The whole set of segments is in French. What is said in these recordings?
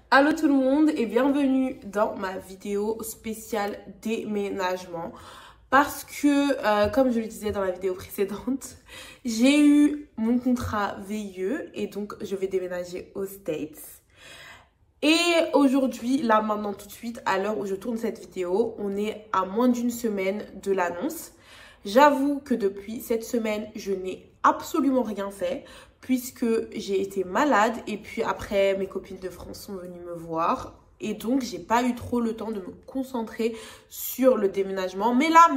Allô tout le monde et bienvenue dans ma vidéo spéciale déménagement parce que comme je le disais dans la vidéo précédente, j'ai eu mon contrat VIE et donc je vais déménager aux States. Et aujourd'hui, là maintenant tout de suite, à l'heure où je tourne cette vidéo, on est à moins d'une semaine de l'annonce. J'avoue que depuis cette semaine, je n'ai absolument rien fait puisque j'ai été malade et puis après mes copines de France sont venues me voir et donc j'ai pas eu trop le temps de me concentrer sur le déménagement. Mais là,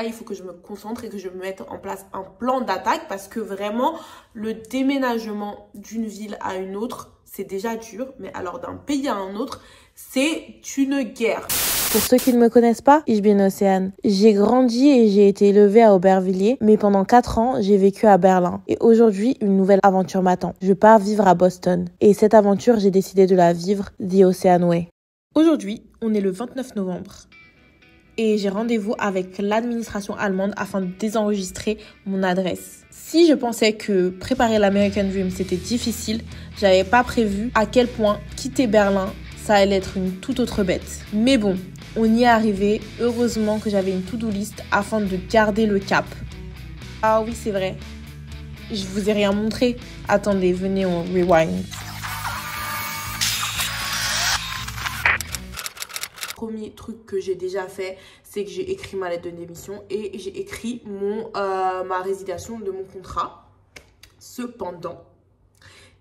il faut que je me concentre et que je mette en place un plan d'attaque parce que vraiment le déménagement d'une ville à une autre, c'est déjà dur, mais alors d'un pays à un autre, c'est une guerre. Pour ceux qui ne me connaissent pas, ich bin Océane. J'ai grandi et j'ai été élevée à Aubervilliers, mais pendant 4 ans, j'ai vécu à Berlin. Et aujourd'hui, une nouvelle aventure m'attend. Je pars vivre à Boston. Et cette aventure, j'ai décidé de la vivre the Ocean Way. Aujourd'hui, on est le 29 novembre. Et j'ai rendez-vous avec l'administration allemande afin de désenregistrer mon adresse. Si je pensais que préparer l'American Dream c'était difficile, j'avais pas prévu à quel point quitter Berlin, ça allait être une toute autre bête. Mais bon, on y est arrivé. Heureusement que j'avais une to-do list afin de garder le cap. Ah oui, c'est vrai. Je vous ai rien montré. Attendez, venez, on rewind. Premier truc que j'ai déjà fait, c'est que j'ai écrit ma lettre de démission et j'ai écrit ma résiliation de mon contrat. Cependant,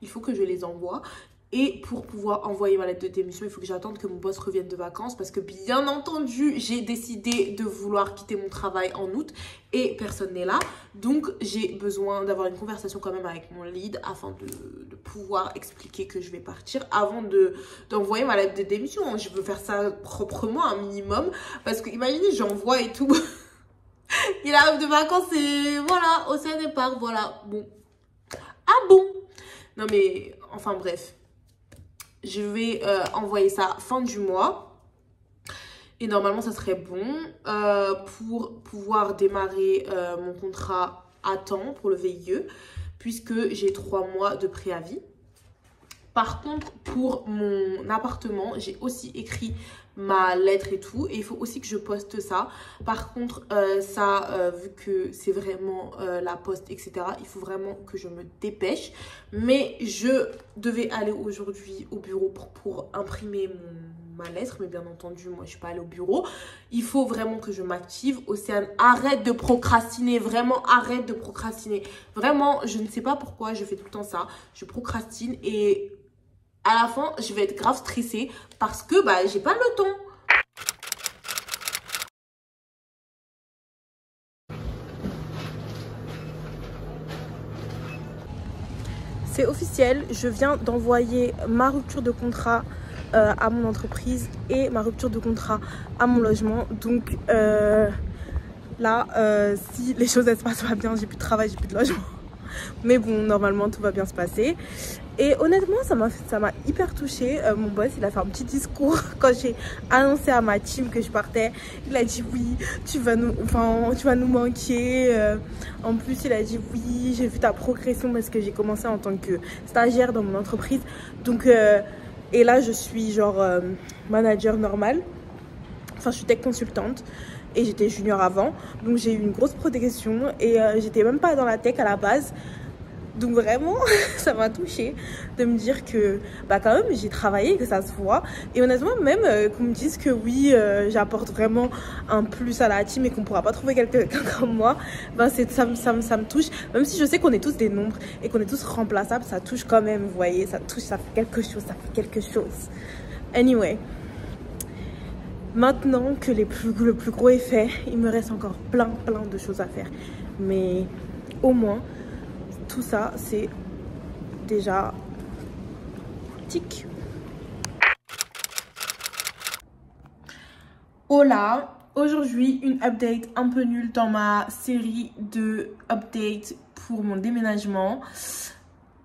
il faut que je les envoie. Et pour pouvoir envoyer ma lettre de démission, il faut que j'attende que mon boss revienne de vacances parce que bien entendu, j'ai décidé de vouloir quitter mon travail en août et personne n'est là. Donc, j'ai besoin d'avoir une conversation quand même avec mon lead afin de pouvoir expliquer que je vais partir avant d'envoyer ma lettre de démission. Je veux faire ça proprement, un minimum, parce que imaginez, j'envoie et tout. Il arrive de vacances et voilà, Océane départ, voilà, bon. Ah bon? Non mais, enfin bref. Je vais envoyer ça fin du mois. Et normalement, ça serait bon pour pouvoir démarrer mon contrat à temps pour le VIE. Puisque j'ai 3 mois de préavis. Par contre, pour mon appartement, j'ai aussi écrit ma lettre et tout. Et il faut aussi que je poste ça. Par contre, vu que c'est vraiment la poste, etc., il faut vraiment que je me dépêche. Mais je devais aller aujourd'hui au bureau pour imprimer ma lettre. Mais bien entendu, moi, je ne suis pas allée au bureau. Il faut vraiment que je m'active. Océane, arrête de procrastiner. Vraiment, arrête de procrastiner. Vraiment, je ne sais pas pourquoi je fais tout le temps ça. Je procrastine et à la fin, je vais être grave stressée parce que j'ai pas le temps. C'est officiel, je viens d'envoyer ma rupture de contrat à mon entreprise et ma rupture de contrat à mon logement. Donc là, si les choses elles se passent pas bien, j'ai plus de travail, j'ai plus de logement. Mais bon, normalement, tout va bien se passer. Et honnêtement, ça m'a hyper touchée. Mon boss, il a fait un petit discours quand j'ai annoncé à ma team que je partais. Il a dit oui, tu vas nous manquer. En plus, il a dit oui, j'ai vu ta progression parce que j'ai commencé en tant que stagiaire dans mon entreprise. Donc, et là, je suis genre manager normal. Enfin, je suis tech consultante. Et j'étais junior avant, donc j'ai eu une grosse progression et j'étais même pas dans la tech à la base. Donc vraiment, ça m'a touchée de me dire que quand même j'ai travaillé, que ça se voit. Et honnêtement, même qu'on me dise que oui, j'apporte vraiment un plus à la team et qu'on pourra pas trouver quelqu'un comme moi, ça me touche. Même si je sais qu'on est tous des nombres et qu'on est tous remplaçables, ça touche quand même, vous voyez, ça touche, ça fait quelque chose. Anyway. Maintenant que le plus gros est fait, il me reste encore plein de choses à faire. Mais au moins, tout ça, c'est déjà tic. Hola, aujourd'hui une update un peu nulle dans ma série de updates pour mon déménagement.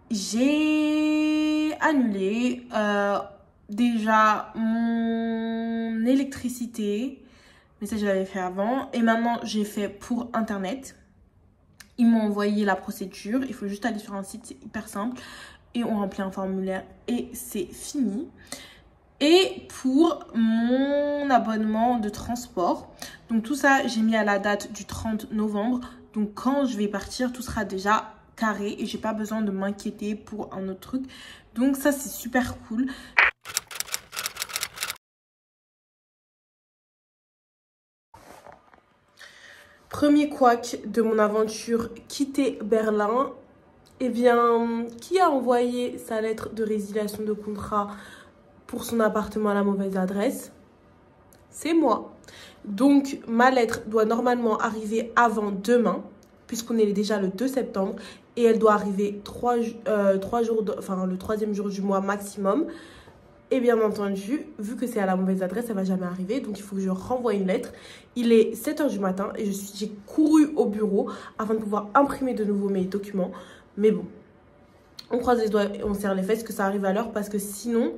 J'ai annulé déjà mon électricité, mais ça je l'avais fait avant, et maintenant j'ai fait pour internet. Ils m'ont envoyé la procédure, il faut juste aller sur un site, c'est hyper simple et on remplit un formulaire et c'est fini. et pour mon abonnement de transport. Donc tout ça, j'ai mis à la date du 30 novembre. Donc quand je vais partir, tout sera déjà carré et j'ai pas besoin de m'inquiéter pour un autre truc. Donc ça, c'est super cool. Premier couac de mon aventure quitter Berlin. Eh bien, qui a envoyé sa lettre de résiliation de contrat pour son appartement à la mauvaise adresse? C'est moi. Donc, ma lettre doit normalement arriver avant demain, puisqu'on est déjà le 2 septembre. Et elle doit arriver 3 jours, enfin le 3e jour du mois maximum. Et bien entendu, vu que c'est à la mauvaise adresse, elle ne va jamais arriver. Donc, il faut que je renvoie une lettre. Il est 7 h du matin et j'ai couru au bureau afin de pouvoir imprimer de nouveau mes documents. Mais bon, on croise les doigts et on serre les fesses que ça arrive à l'heure parce que sinon,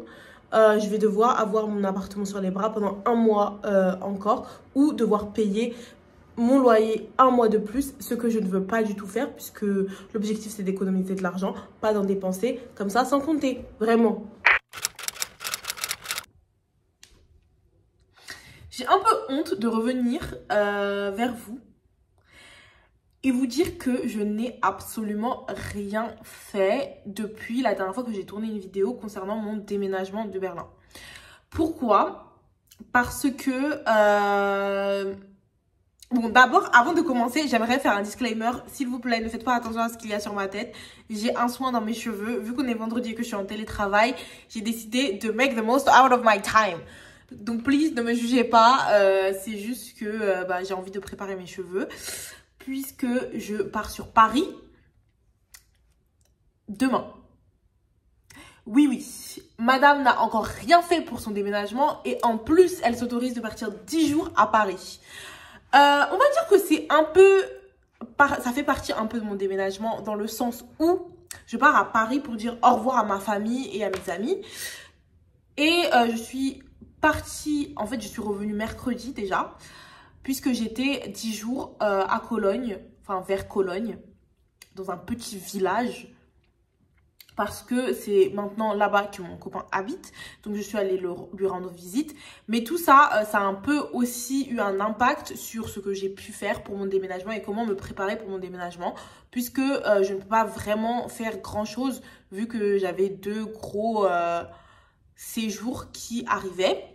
je vais devoir avoir mon appartement sur les bras pendant un mois encore ou devoir payer mon loyer un mois de plus, ce que je ne veux pas du tout faire puisque l'objectif c'est d'économiser de l'argent, pas d'en dépenser comme ça sans compter, vraiment. J'ai un peu honte de revenir vers vous et vous dire que je n'ai absolument rien fait depuis la dernière fois que j'ai tourné une vidéo concernant mon déménagement de Berlin. Pourquoi? Parce que... Bon, d'abord, avant de commencer, j'aimerais faire un disclaimer. S'il vous plaît, ne faites pas attention à ce qu'il y a sur ma tête. J'ai un soin dans mes cheveux. Vu qu'on est vendredi et que je suis en télétravail, j'ai décidé de make the most out of my time. Donc, please, ne me jugez pas. C'est juste que j'ai envie de préparer mes cheveux. Puisque je pars sur Paris demain. Oui, oui. Madame n'a encore rien fait pour son déménagement. Et en plus, elle s'autorise de partir 10 jours à Paris. On va dire que c'est un peu... Ça fait partie un peu de mon déménagement dans le sens où je pars à Paris pour dire au revoir à ma famille et à mes amis. Et je suis partie... En fait, je suis revenue mercredi déjà. Puisque j'étais 10 jours à Cologne, enfin vers Cologne, dans un petit village. Parce que c'est maintenant là-bas que mon copain habite. Donc je suis allée lui rendre visite. Mais tout ça, ça a un peu aussi eu un impact sur ce que j'ai pu faire pour mon déménagement et comment me préparer pour mon déménagement. Puisque je ne peux pas vraiment faire grand-chose vu que j'avais 2 gros séjours qui arrivaient.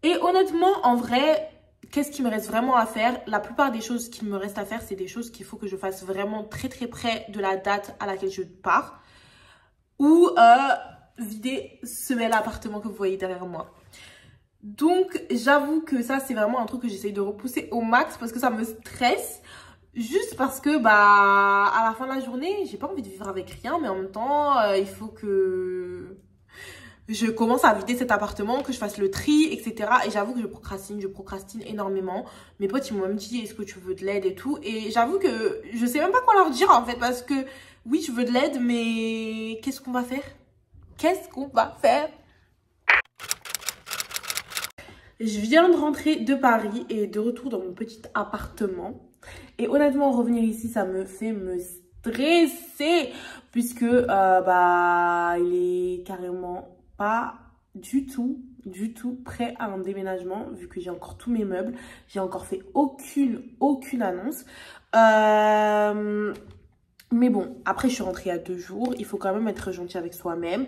Et honnêtement, en vrai, qu'est-ce qui me reste vraiment à faire? La plupart des choses qui me restent à faire, c'est des choses qu'il faut que je fasse vraiment très très près de la date à laquelle je pars. Ou vider ce bel appartement que vous voyez derrière moi. Donc, j'avoue que ça, c'est vraiment un truc que j'essaye de repousser au max parce que ça me stresse. Juste parce que, à la fin de la journée, j'ai pas envie de vivre avec rien. Mais en même temps, il faut que... je commence à vider cet appartement, que je fasse le tri, etc. Et j'avoue que je procrastine énormément. Mes potes, ils m'ont même dit, est-ce que tu veux de l'aide et tout. Et j'avoue que je sais même pas quoi leur dire en fait. Parce que oui, je veux de l'aide, mais qu'est-ce qu'on va faire? Qu'est-ce qu'on va faire? Je viens de rentrer de Paris et de retour dans mon petit appartement. Et honnêtement, revenir ici, ça me fait me stresser. Puisque, il est carrément... pas du tout prêt à un déménagement vu que j'ai encore tous mes meubles. J'ai encore fait aucune annonce. Mais bon, après je suis rentrée il y a 2 jours. Il faut quand même être gentil avec soi-même.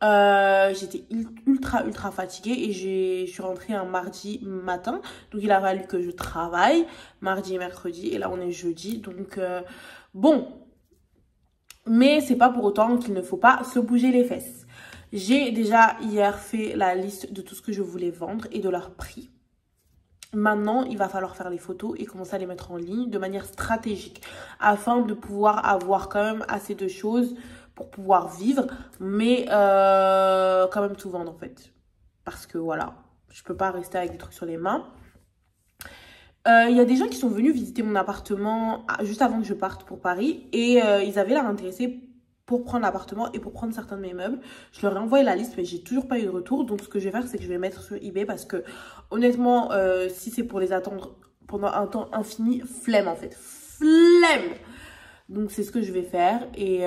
J'étais ultra fatiguée et je suis rentrée un mardi matin. Donc il a fallu que je travaille mardi et mercredi. Et là on est jeudi. Donc bon. Mais c'est pas pour autant qu'il ne faut pas se bouger les fesses. J'ai déjà hier fait la liste de tout ce que je voulais vendre et de leur prix. Maintenant, il va falloir faire les photos et commencer à les mettre en ligne de manière stratégique afin de pouvoir avoir quand même assez de choses pour pouvoir vivre, mais quand même tout vendre en fait. Parce que voilà, je peux pas rester avec des trucs sur les mains. Il y a des gens qui sont venus visiter mon appartement juste avant que je parte pour Paris et ils avaient l'air intéressés pour prendre l'appartement et pour prendre certains de mes meubles. Je leur ai envoyé la liste mais j'ai toujours pas eu de retour. Donc ce que je vais faire, c'est que je vais mettre sur eBay parce que honnêtement, si c'est pour les attendre pendant un temps infini, flemme en fait. Flemme! Donc c'est ce que je vais faire et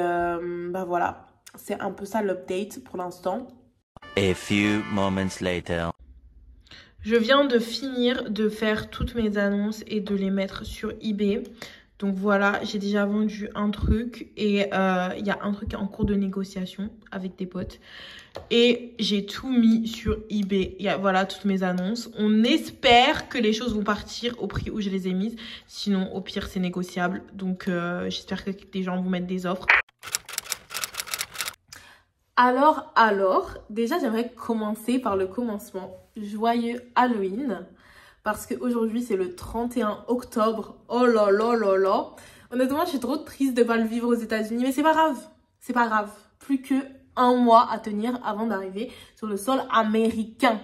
voilà. C'est un peu ça l'update pour l'instant. A few moments later. Je viens de finir de faire toutes mes annonces et de les mettre sur eBay. Donc voilà, j'ai déjà vendu un truc et il y a un truc en cours de négociation avec des potes. Et j'ai tout mis sur eBay. Il y a, voilà toutes mes annonces. On espère que les choses vont partir au prix où je les ai mises. Sinon, au pire, c'est négociable. Donc j'espère que des gens vont mettre des offres. Alors, déjà, j'aimerais commencer par le commencement. Joyeux Halloween. Parce qu'aujourd'hui, c'est le 31 octobre. Oh là là là là. Honnêtement, je suis trop triste de ne pas le vivre aux États-Unis. Mais c'est pas grave. C'est pas grave. Plus que un mois à tenir avant d'arriver sur le sol américain.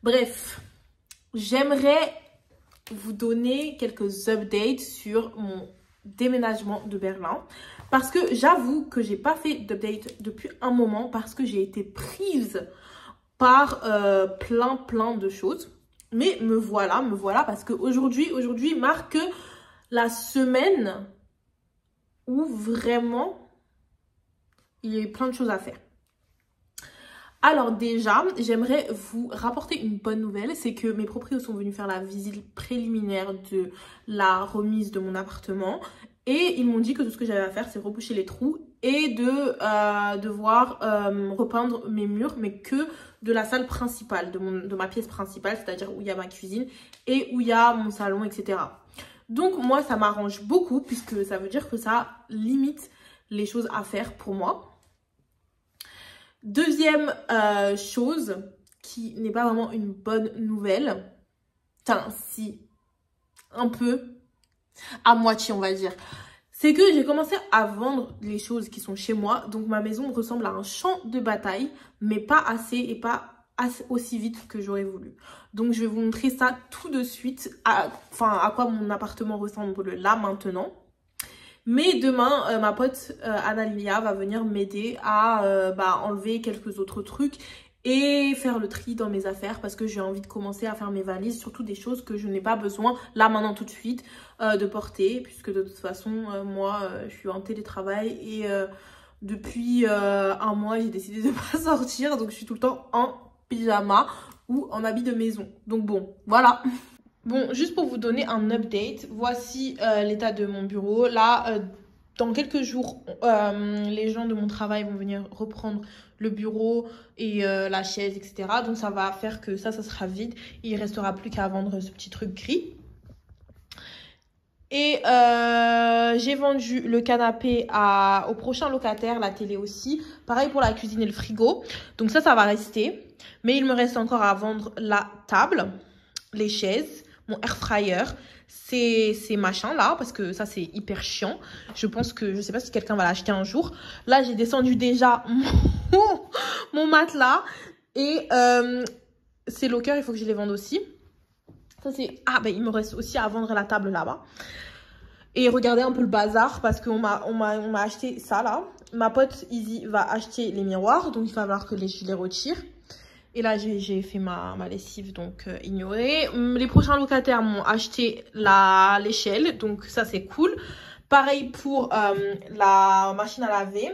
Bref, j'aimerais vous donner quelques updates sur mon déménagement de Berlin. Parce que j'avoue que j'ai pas fait d'update depuis un moment. Parce que j'ai été prise par plein de choses. Mais me voilà parce qu'aujourd'hui marque la semaine où vraiment il y a eu plein de choses à faire. Alors déjà, j'aimerais vous rapporter une bonne nouvelle, c'est que mes propriétaires sont venus faire la visite préliminaire de la remise de mon appartement et ils m'ont dit que tout ce que j'avais à faire, c'est reboucher les trous et de devoir repeindre mes murs, mais que de la salle principale, de ma pièce principale, c'est-à-dire où il y a ma cuisine et où il y a mon salon, etc. Donc moi, ça m'arrange beaucoup puisque ça veut dire que ça limite les choses à faire pour moi. Deuxième chose qui n'est pas vraiment une bonne nouvelle, enfin si, un peu, à moitié on va dire, c'est que j'ai commencé à vendre les choses qui sont chez moi. Donc ma maison ressemble à un champ de bataille, mais pas assez et pas aussi vite que j'aurais voulu. Donc je vais vous montrer ça tout de suite, à quoi mon appartement ressemble là maintenant. Mais demain, ma pote Analia va venir m'aider à enlever quelques autres trucs et faire le tri dans mes affaires parce que j'ai envie de commencer à faire mes valises, surtout des choses que je n'ai pas besoin là maintenant tout de suite de porter, puisque de toute façon moi je suis en télétravail et depuis un mois j'ai décidé de ne pas sortir, donc je suis tout le temps en pyjama ou en habit de maison. Donc bon, voilà. Bon, juste pour vous donner un update, voici l'état de mon bureau. Là, dans quelques jours, les gens de mon travail vont venir reprendre le bureau et la chaise, etc. Donc ça va faire que ça sera vide. Il ne restera plus qu'à vendre ce petit truc gris. Et j'ai vendu le canapé au prochain locataire, la télé aussi. Pareil pour la cuisine et le frigo. Donc ça va rester. Mais il me reste encore à vendre la table, les chaises, mon air fryer, ces machins là, parce que ça c'est hyper chiant. Je pense que, je sais pas si quelqu'un va l'acheter un jour. Là j'ai descendu déjà mon matelas et ces lockers, il faut que je les vende aussi. Ça c'est, il me reste aussi à vendre la table là-bas. Et regardez un peu le bazar parce qu'on m'a acheté ça là. Ma pote Izzy va acheter les miroirs, donc il va falloir que je les retire. Et là, j'ai fait ma lessive, donc ignorée. Les prochains locataires m'ont acheté l'échelle, donc ça, c'est cool. Pareil pour la machine à laver.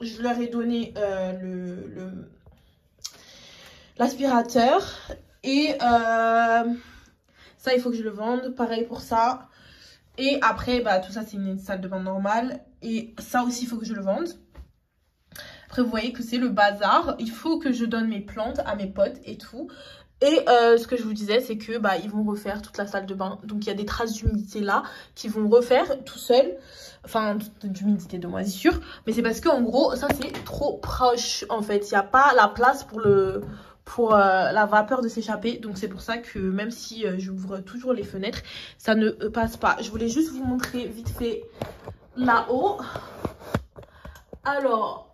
Je leur ai donné l'aspirateur. Et ça, il faut que je le vende. Pareil pour ça. Et après, tout ça, c'est une salle de bain normale. Et ça aussi, il faut que je le vende. Après, vous voyez que c'est le bazar. Il faut que je donne mes plantes à mes potes et tout. Et ce que je vous disais, c'est que ils vont refaire toute la salle de bain. Donc, il y a des traces d'humidité là qui vont refaire tout seul. Enfin, d'humidité, de moisissure. Mais c'est parce qu'en gros, ça, c'est trop proche, en fait. Il n'y a pas la place pour la vapeur de s'échapper. Donc, c'est pour ça que même si j'ouvre toujours les fenêtres, ça ne passe pas. Je voulais juste vous montrer vite fait là-haut. Alors...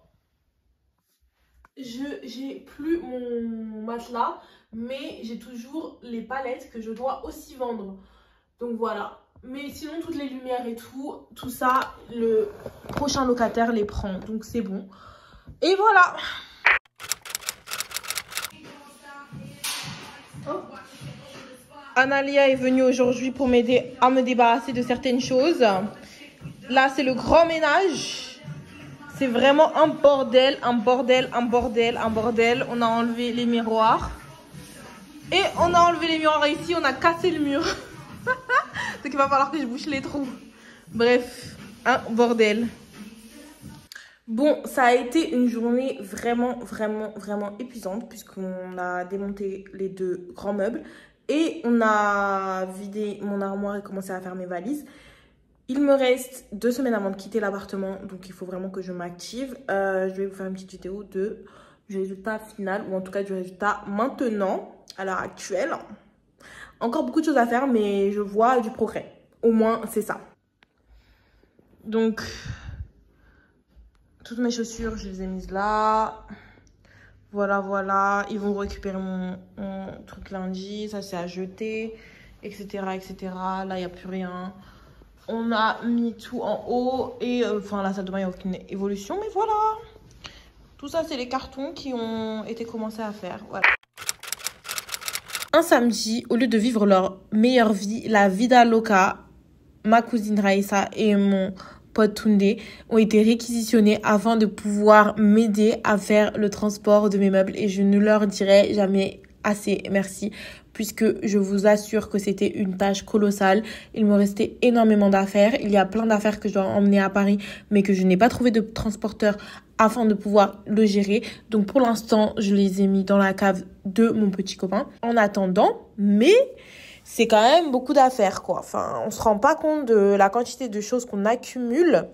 j'ai plus mon matelas, mais j'ai toujours les palettes que je dois aussi vendre. Donc voilà. Mais sinon, toutes les lumières et tout ça, le prochain locataire les prend. Donc c'est bon. Et voilà. Oh. Analia est venue aujourd'hui pour m'aider à me débarrasser de certaines choses. Là, c'est le grand ménage. C'est vraiment un bordel, un bordel, un bordel, un bordel. On a enlevé les miroirs. Et on a enlevé les miroirs ici, on a cassé le mur. Donc il va falloir que je bouche les trous. Bref, un bordel. Bon, ça a été une journée vraiment épuisante puisqu'on a démonté les 2 grands meubles et on a vidé mon armoire et commencé à faire mes valises. Il me reste 2 semaines avant de quitter l'appartement, donc il faut vraiment que je m'active. Je vais vous faire une petite vidéo du résultat final, ou en tout cas du résultat maintenant, à l'heure actuelle. Encore beaucoup de choses à faire, mais je vois du progrès. Au moins, c'est ça. Donc, toutes mes chaussures, je les ai mises là. Voilà. Ils vont récupérer mon truc lundi. Ça, c'est à jeter, etc. Là, il n'y a plus rien. On a mis tout en haut. Et enfin, la salle de bain, il n'y a aucune évolution. Mais voilà. Tout ça, c'est les cartons qui ont été commencés à faire. Voilà. Un samedi, au lieu de vivre leur meilleure vie, la vida loca, ma cousine Raïssa et mon pote Tunde ont été réquisitionnés afin de pouvoir m'aider à faire le transport de mes meubles. Et je ne leur dirai jamais assez merci, puisque je vous assure que c'était une tâche colossale. Il me restait énormément d'affaires. Il y a plein d'affaires que je dois emmener à Paris, mais que je n'ai pas trouvé de transporteur afin de pouvoir le gérer. Donc pour l'instant, je les ai mis dans la cave de mon petit copain en attendant, mais c'est quand même beaucoup d'affaires, quoi. Enfin, on se rend pas compte de la quantité de choses qu'on accumule.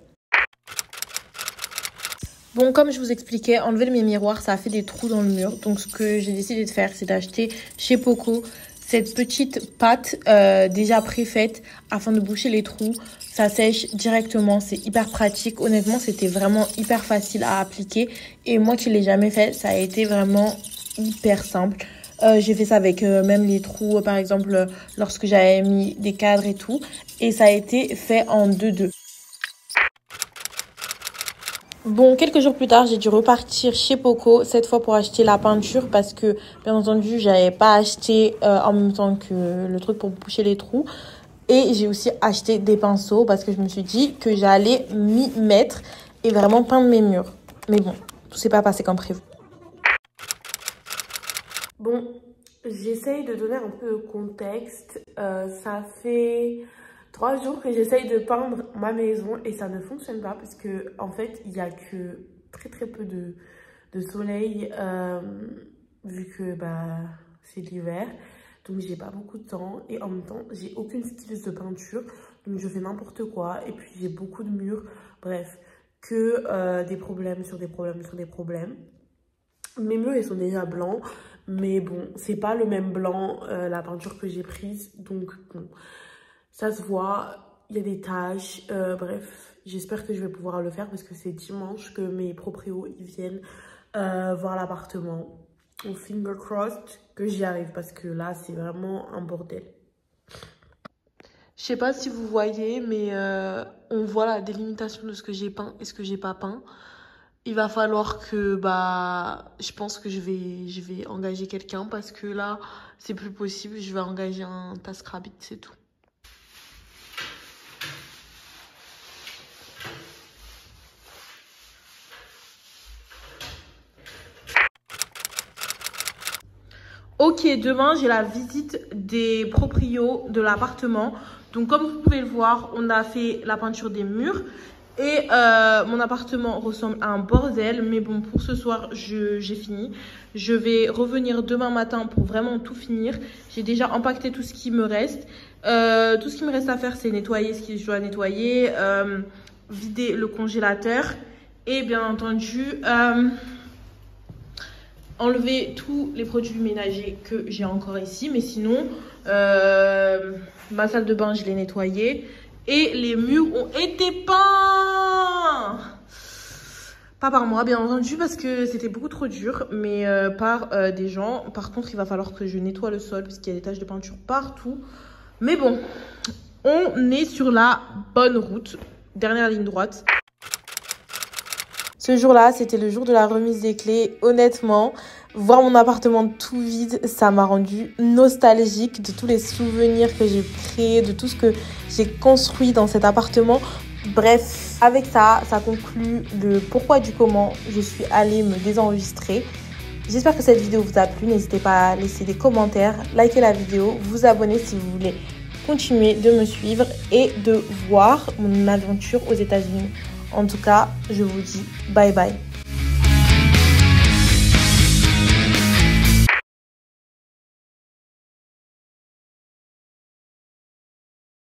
Bon, comme je vous expliquais, enlever mes miroirs, ça a fait des trous dans le mur. Donc, ce que j'ai décidé de faire, c'est d'acheter chez Poco cette petite pâte déjà préfaite afin de boucher les trous. Ça sèche directement, c'est hyper pratique. Honnêtement, c'était vraiment hyper facile à appliquer. Et moi qui l'ai jamais fait, ça a été vraiment hyper simple. J'ai fait ça avec même les trous, par exemple, lorsque j'avais mis des cadres et tout. Et ça a été fait en 2-2. Bon, quelques jours plus tard, j'ai dû repartir chez Poco, cette fois pour acheter la peinture parce que, bien entendu, j'avais pas acheté en même temps que le truc pour boucher les trous. Et j'ai aussi acheté des pinceaux parce que je me suis dit que j'allais m'y mettre et vraiment peindre mes murs. Mais bon, tout s'est pas passé comme prévu. Bon, j'essaye de donner un peu de contexte. Ça fait 3 jours que j'essaye de peindre ma maison et ça ne fonctionne pas parce que en fait, il n'y a que très peu de soleil vu que c'est l'hiver. Donc, j'ai pas beaucoup de temps et en même temps, j'ai aucune styliste de peinture. Donc, je fais n'importe quoi et puis j'ai beaucoup de murs. Bref, que des problèmes sur des problèmes sur des problèmes. Mes murs, ils sont déjà blancs. Mais bon, c'est pas le même blanc, la peinture que j'ai prise. Donc, bon, ça se voit. Il y a des taches. Bref, j'espère que je vais pouvoir le faire parce que c'est dimanche que mes proprios ils viennent voir l'appartement. Au finger crossed que j'y arrive parce que là, c'est vraiment un bordel. Je sais pas si vous voyez, mais on voit la délimitation de ce que j'ai peint et ce que j'ai pas peint. Il va falloir que, je pense que je vais engager quelqu'un parce que là, c'est plus possible. Je vais engager un TaskRabbit, c'est tout. Ok, demain, j'ai la visite des proprios de l'appartement. Donc, comme vous pouvez le voir, on a fait la peinture des murs. Et mon appartement ressemble à un bordel. Mais bon, pour ce soir, j'ai fini. Je vais revenir demain matin pour vraiment tout finir. J'ai déjà empaqueté tout ce qui me reste. Tout ce qui me reste à faire, c'est nettoyer ce que je dois nettoyer. Vider le congélateur. Et bien entendu... enlever tous les produits ménagers que j'ai encore ici. Mais sinon, ma salle de bain, je l'ai nettoyée. Et les murs ont été peints. Pas par moi, bien entendu, parce que c'était beaucoup trop dur. Mais par des gens. Par contre, il va falloir que je nettoie le sol, parce qu'il y a des taches de peinture partout. Mais bon, on est sur la bonne route. Dernière ligne droite. Ce jour-là, c'était le jour de la remise des clés. Honnêtement, voir mon appartement tout vide, ça m'a rendu nostalgique de tous les souvenirs que j'ai créés, de tout ce que j'ai construit dans cet appartement. Bref, avec ça conclut le pourquoi du comment je suis allée me désenregistrer. J'espère que cette vidéo vous a plu. N'hésitez pas à laisser des commentaires, liker la vidéo, vous abonner si vous voulez continuer de me suivre et de voir mon aventure aux États-Unis. En tout cas, je vous dis bye bye.